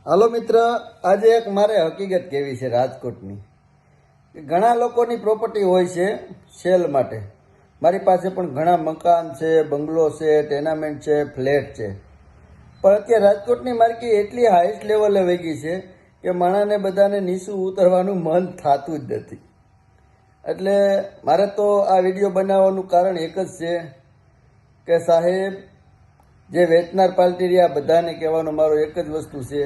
હાલો મિત્ર, આજે એક મારે હકીકત કહેવી છે રાજકોટની. ઘણા લોકોની પ્રોપર્ટી હોય છે સેલ માટે. મારી પાસે પણ ઘણા મકાન છે, બંગલો છે, ટેનામેન્ટ છે, ફ્લેટ છે. પણ અત્યારે રાજકોટની માર્કેટ એટલી હાઈસ્ટ લેવલે વહી ગઈ છે કે માણસને બધાને નીચું ઉતરવાનું મન થતું જ નથી. એટલે મારે તો આ વિડીયો બનાવવાનું કારણ એક જ છે કે સાહેબ, જે વેચનાર પાર્ટી રહ્યા બધાને કહેવાનો મારો એક જ વસ્તુ છે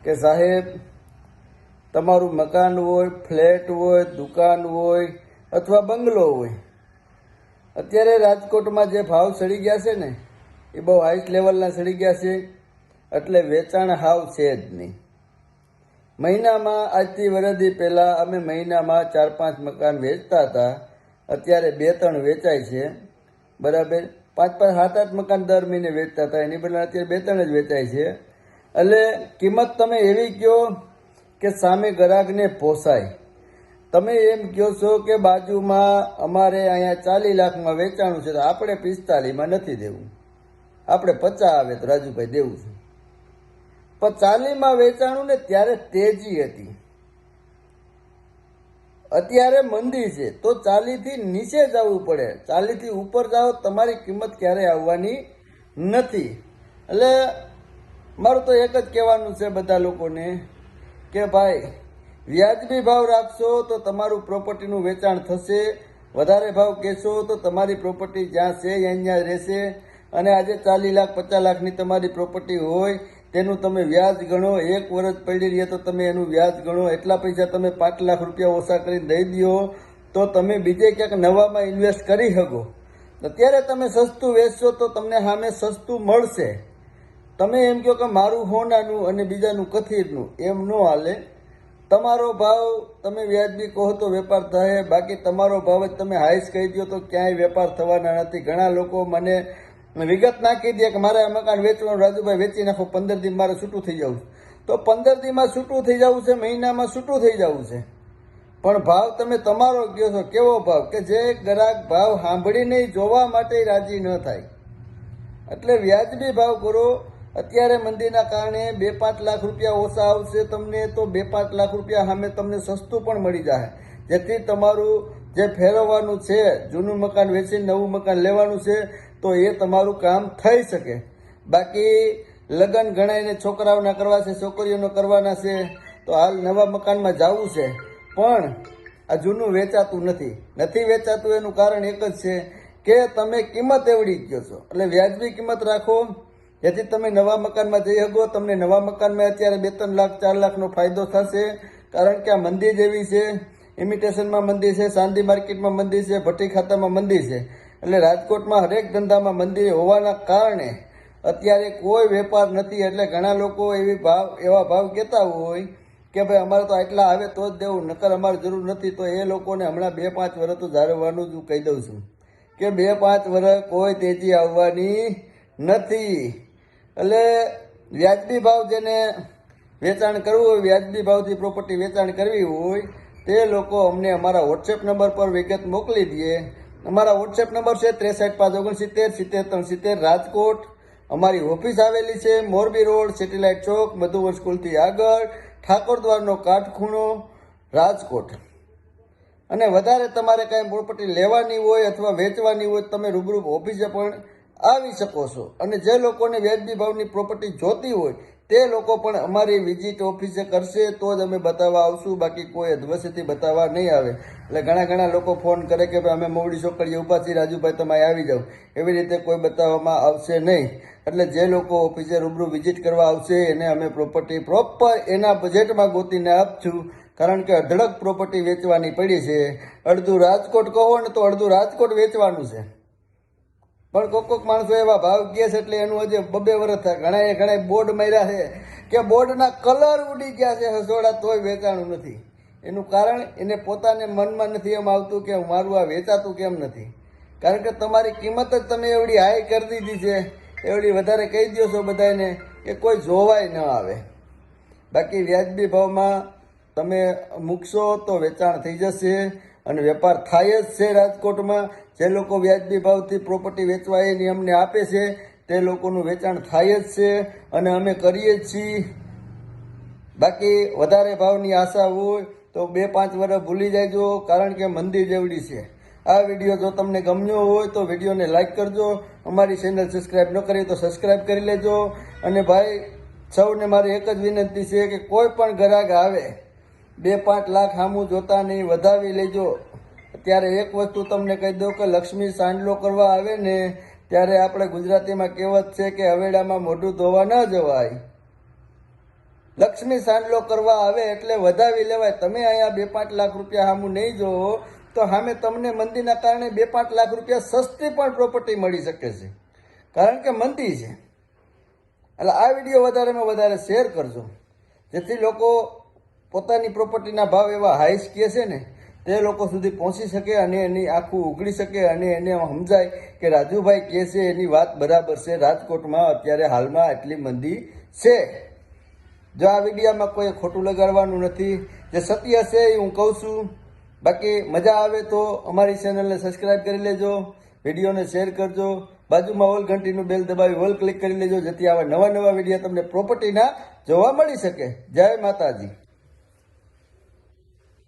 કે સાહેબ, તમારું મકાન હોય, ફ્લેટ હોય, દુકાન હોય અથવા બંગલો હોય, અત્યારે રાજકોટમાં જે ભાવ ચડી ગયા છે ને એ બહુ હાઈસ્ટ લેવલના ચડી ગયા છે. એટલે વેચાણ હાવ છે જ નહીં. મહિનામાં આજથી વરદી પહેલાં અમે મહિનામાં 4-5 મકાન વેચતા હતા. અત્યારે 2-3 વેચાય છે, બરાબર. 5-5, 7-8 મકાન દર મહિને વેચતા હતા, એની બદલે અત્યારે 2-3 જ વેચાય છે. એટલે કિંમત તમે એવી કહો કે સામે ગ્રાહકને પોસાય. તમે એમ કહો છો કે બાજુમાં અમારે અહીંયા 40 લાખમાં વેચાણું છે તો આપણે 45માં નથી દેવું, આપણે 50 આવે તો રાજુભાઈ દેવું છે. પણ 40માં વેચાણું ને ત્યારે તેજી હતી, અત્યારે મંદી છે તો 40થી નીચે જવું પડે. 40થી ઉપર જાઓ તમારી કિંમત ક્યારેય આવવાની નથી. એટલે મારું તો એક જ કહેવાનું છે બધા લોકોને કે ભાઈ, વ્યાજબી ભાવ રાખશો તો તમારું પ્રોપર્ટીનું વેચાણ થશે. વધારે ભાવ કહેશો તો તમારી પ્રોપર્ટી જ્યાં છે અહીંયા રહેશે. અને આજે 40 લાખ 50 લાખની તમારી પ્રોપર્ટી હોય તેનું તમે વ્યાજ ગણો. 1 વર્ષ પડી રહીએ તો તમે એનું વ્યાજ ગણો. એટલા પૈસા તમે 5 લાખ રૂપિયા ઓછા કરીને દઈ દો તો તમે બીજે ક્યાંક નવામાં ઇન્વેસ્ટ કરી શકો. અત્યારે તમે સસ્તું વેચશો તો તમને સામે સસ્તું મળશે. તમે એમ કહો કે મારું હોનાનું અને બીજાનું કથીરનું, એમ ન હાલે. તમારો ભાવ તમે વ્યાજબી કહો તો વેપાર થાય, બાકી તમારો ભાવ જ તમે હાઈસ કહી દો તો ક્યાંય વેપાર થવાના નથી. ઘણા લોકો મને વિગત નાખી દે કે મારે આ મકાન વેચવાનું, રાજુભાઈ વેચી નાખો, 15 દી મારે છૂટું થઈ જવું. તો 15 દીમાં છૂટું થઈ જવું છે, મહિનામાં છૂટું થઈ જવું છે, પણ ભાવ તમે તમારો કહો છો. કેવો ભાવ કે જે ગ્રાહક ભાવ સાંભળીને જોવા માટે રાજી ન થાય. એટલે વ્યાજબી ભાવ કરો. અત્યારે મંદીના કારણે 2-5 લાખ રૂપિયા ઓછા આવશે તમને તો 2-5 લાખ રૂપિયા સામે તમને સસ્તું પણ મળી જાય, જેથી તમારું જે ફેરવવાનું છે, જૂનું મકાન વેચીને નવું મકાન લેવાનું છે તો એ તમારું કામ થઈ શકે. બાકી લગ્ન ઘણાઈને છોકરાઓના કરવા છે, છોકરીઓનો કરવાના છે, તો હાલ નવા મકાનમાં જવું છે પણ આ જૂનું વેચાતું નથી વેચાતું. એનું કારણ એક જ છે કે તમે કિંમત એવડી કહો છો. એટલે વ્યાજબી કિંમત રાખો જેથી તમે નવા મકાનમાં જઈ શકો. તમને નવા મકાનમાં અત્યારે 2-3 લાખ 4 લાખનો ફાયદો થશે. કારણ કે આ મંદી જેવી છે, ઇમિટેશનમાં મંદી છે, ચાંદી માર્કેટમાં મંદી છે, ભઠ્ઠી ખાતામાં મંદી છે. એટલે રાજકોટમાં હરેક ધંધામાં મંદી હોવાના કારણે અત્યારે કોઈ વેપાર નથી. એટલે ઘણા લોકો એવા ભાવ કહેતા હોય કે ભાઈ અમારે તો આટલા આવે તો જ દેવું, નકર અમારે જરૂર નથી. તો એ લોકોને હમણાં 2-5 વર્ષ તો જાળવવાનું જ હું કહી દઉં છું કે 2-5 વર્ષ કોઈ તેજી આવવાની નથી. એટલે વ્યાજબી ભાવ જેને વેચાણ કરવું હોય, વ્યાજબી ભાવથી પ્રોપર્ટી વેચાણ કરવી હોય તે લોકો અમને અમારા વોટ્સએપ નંબર પર વિગત મોકલી દે. અમારા વોટ્સએપ નંબર છે 63-569-73-70 રાજકોટ. અમારી ઓફિસ આવેલી છે મોરબી રોડ, સેટેલાઇટ ચોક, મધુવન સ્કૂલથી આગળ, ઠાકોરદ્વારનો કાટખૂણો, રાજકોટ. અને વધારે તમારે કાંઈ પ્રોપર્ટી લેવાની હોય અથવા વેચવાની હોય તમે રૂબરૂ ઓફિસે પણ આવી શકો છો. અને જે લોકોને વ્યાજબી ભાવની પ્રોપર્ટી જોતી હોય તે લોકો પણ અમારી વિઝિટ ઓફિસે કરશે તો જ અમે બતાવવા આવશું, બાકી કોઈ અધવશ્યથી બતાવવા નહીં આવે. એટલે ઘણા લોકો ફોન કરે કે ભાઈ અમે મોવડી ચોકડીએ ઊભા છીએ, રાજુભાઈ તમે આવી જાઓ. એવી રીતે કોઈ બતાવવામાં આવશે નહીં. એટલે જે લોકો ઓફિસે રૂબરૂ વિઝિટ કરવા આવશે એને અમે પ્રોપર્ટી પ્રોપર એના બજેટમાં ગોતીને આપશું. કારણ કે અઢળક પ્રોપર્ટી વેચવાની પડી છે. અડધું રાજકોટ કહો ને તો અડધું રાજકોટ વેચવાનું છે. પણ કોક માણસો એવા ભાવ કહે છે એટલે એનું હજી 2 વર્ષ થાય. ઘણા બોર્ડ માર્યા છે કે બોર્ડના કલર ઉડી ગયા છે હસોડા તોય વેચાણું નથી. એનું કારણ એને પોતાને મનમાં નથી એમ આવતું કે મારું આ વેચાતું કેમ નથી. કારણ કે તમારી કિંમત જ તમે એવડી હાઈ કરી દીધી છે, એવડી વધારે કહી દો છો બધાને કે કોઈ જોવાય ન આવે. બાકી વ્યાજબી ભાવમાં તમે મૂકશો તો વેચાણ થઈ જશે અને વેપાર થાય જ છે રાજકોટમાં. જે લોકો વ્યાજબી ભાવથી પ્રોપર્ટી વેચવા એની અમને આપે છે તે લોકોનું વેચાણ થાય જ છે અને અમે કરીએ જ છીએ. બાકી વધારે ભાવની આશા હોય તો 2-5 વર્ષ ભૂલી જાયજો, કારણ કે મંદી જેવડી છે. આ વિડીયો જો તમને ગમ્યો હોય તો વિડીયોને લાઈક કરજો. અમારી ચેનલ સબસ્ક્રાઈબ ન કરી તો સબસ્ક્રાઈબ કરી લેજો. અને ભાઈ સૌને મારી એક જ વિનંતી છે કે કોઈ પણ ગ્રાહક આવે 2-5 લાખ સામું જોતા નહીં, વધાવી લેજો. ત્યારે એક વસ્તુ તમને કહી દઉં કે લક્ષ્મી સાંડલો કરવા આવે ને ત્યારે આપણે ગુજરાતીમાં કહેવત છે કે હવેડામાં મોઢું ધોવા ન જવાય. લક્ષ્મી સાંડલો કરવા આવે એટલે વધાવી લેવાય. તમે અહીંયા 2-5 લાખ રૂપિયા સામું નહીં જોવો તો સામે તમને મંદીના કારણે 2-5 લાખ રૂપિયા સસ્તી પણ પ્રોપર્ટી મળી શકે છે, કારણ કે મંદી છે. એટલે આ વિડીયો વધારેમાં વધારે શેર કરજો, જેથી લોકો પોતાની પ્રોપર્ટીના ભાવ એવા હાઈસ કહે છે ને તે લોકો સુધી પહોંચી શકે અને એની આખું ઉઘડી શકે અને એને સમજાય કે રાજુભાઈ કહે છે એની વાત બરાબર છે. રાજકોટમાં અત્યારે હાલમાં એટલી મંદી છે. જો આ વિડીયામાં કોઈ ખોટું લગાડવાનું નથી, જે સત્ય છે એ હું કહું છું. બાકી મજા આવે તો અમારી ચેનલને સબસ્ક્રાઈબ કરી લેજો, વિડીયોને શેર કરજો, બાજુમાં ઓલ ઘંટીનું બેલ દબાવી ઓલ ક્લિક કરી લેજો, જેથી આવા નવા વિડીયો તમને પ્રોપર્ટીના જોવા મળી શકે. જય માતાજી.